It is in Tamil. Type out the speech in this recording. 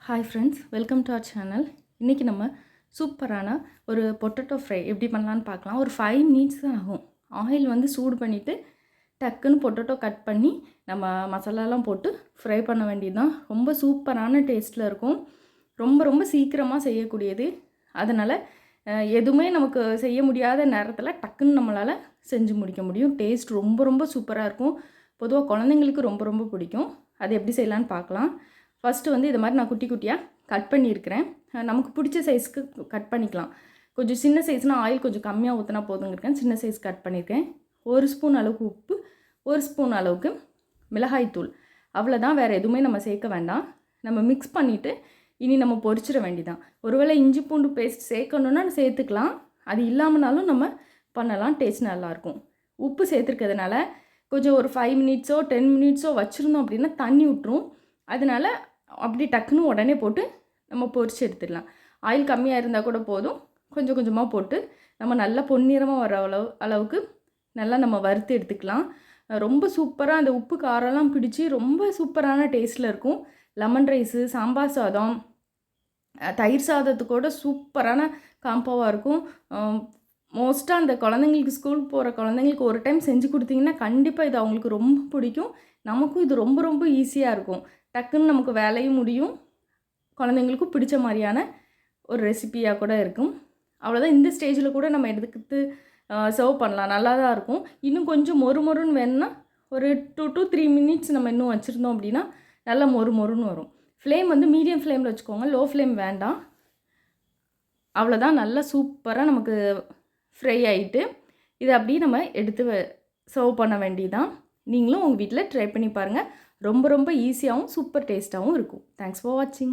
Hi friends, welcome to our channel. இன்னைக்கு நம்ம சூப்பரான ஒரு பொட்டேட்டோ ஃப்ரை எப்படி பண்ணலாம்னு பார்க்கலாம். ஒரு 5 minutes தான் ஆகும். ஆயில் வந்து சூடு பண்ணிட்டு டக்குன்னு பொட்டேட்டோ கட் பண்ணி நம்ம மசாலாலாம் போட்டு ஃப்ரை பண்ண வேண்டியதுதான். ரொம்ப சூப்பரான டேஸ்ட்ல இருக்கும். ரொம்ப சீக்கிரமா செய்யக்கூடியது. அதனால எதுவுமே நமக்கு செய்ய முடியாத நேரத்தில் டக்குன்னு நம்மளால செஞ்சு முடிக்க முடியும். டேஸ்ட் ரொம்ப சூப்பராக இருக்கும். பொதுவாக குழந்தைங்களுக்கு ரொம்ப பிடிக்கும். அது எப்படி செய்யலான்னு பார்க்கலாம். ஃபஸ்ட்டு வந்து இது மாதிரி நான் குட்டி குட்டியாக கட் பண்ணியிருக்கிறேன். நமக்கு பிடிச்ச சைஸ்க்கு கட் பண்ணிக்கலாம். கொஞ்சம் சின்ன சைஸ்னால் ஆயில் கொஞ்சம் கம்மியாக ஊற்றினா போதுங்கிருக்கேன். சின்ன சைஸ் கட் பண்ணியிருக்கேன். 1 ஸ்பூன் அளவுக்கு உப்பு, 1 ஸ்பூன் அளவுக்கு மிளகாய்த்தூள், அவ்வளோதான். வேறு எதுவுமே நம்ம சேர்க்க வேண்டாம். நம்ம மிக்ஸ் பண்ணிவிட்டு இனி நம்ம பொரிச்சிட வேண்டியதான். ஒருவேளை இஞ்சி பூண்டு பேஸ்ட் சேர்க்கணுன்னா சேர்த்துக்கலாம். அது இல்லாமனாலும் நம்ம பண்ணலாம். டேஸ்ட் நல்லாயிருக்கும். உப்பு சேர்த்துருக்கிறதுனால கொஞ்சம் ஒரு 5 minutes 10 minutes வச்சுருந்தோம் அப்படின்னா தண்ணி விட்டுரும். அதனால் அப்படி டக்குன்னு உடனே போட்டு நம்ம பொரிச்சு எடுத்துடலாம். ஆயில் கம்மியாக இருந்தால் கூட போதும். கொஞ்சமாக போட்டு நம்ம நல்லா பொன்னிறமாக வர அளவுக்கு நல்லா நம்ம வறுத்து எடுத்துக்கலாம். ரொம்ப சூப்பராக அந்த உப்பு காரம்லாம் பிடிச்சி ரொம்ப சூப்பரான டேஸ்ட்டில் இருக்கும். லெமன் ரைஸு, சாம்பார் சாதம், தயிர் சாதத்துக்கூட சூப்பரான காம்போவாக இருக்கும். மோஸ்ட்டாக அந்த குழந்தைங்களுக்கு ஸ்கூல் போகிற குழந்தைங்களுக்கு ஒரு டைம் செஞ்சு கொடுத்தீங்கன்னா கண்டிப்பாக இது அவங்களுக்கு ரொம்ப பிடிக்கும். நமக்கும் இது ரொம்ப ஈஸியாக இருக்கும். டக்குன்னு நமக்கு வேலையும் முடியும். குழந்தைங்களுக்கும் பிடிச்ச மாதிரியான ஒரு ரெசிபியாக கூட இருக்கும். அவ்வளோதான். இந்த ஸ்டேஜில் கூட நம்ம எடுத்துக்கிட்டு சர்வ் பண்ணலாம். நல்லா தான் இருக்கும். இன்னும் கொஞ்சம் மொறுன்னு வேணும்னா ஒரு 2 to 3 minutes நம்ம இன்னும் வச்சுருந்தோம் அப்படின்னா நல்லா மொறுன்னு வரும். ஃப்ளேம் வந்து மீடியம் ஃப்ளேமில் வச்சுக்கோங்க. லோ ஃப்ளேம் வேண்டாம். அவ்வளோதான். நல்லா சூப்பராக நமக்கு ஃப்ரை ஆகிட்டு இதை அப்படியே நம்ம எடுத்து சர்வ் பண்ண வேண்டியதான். நீங்களும் உங்கள் வீட்டில் ட்ரை பண்ணி பாருங்கள். ரொம்ப ஈஸியாகவும் சூப்பர் டேஸ்ட்டாகவும் இருக்கும். தேங்க்ஸ் ஃபார் வாட்சிங்.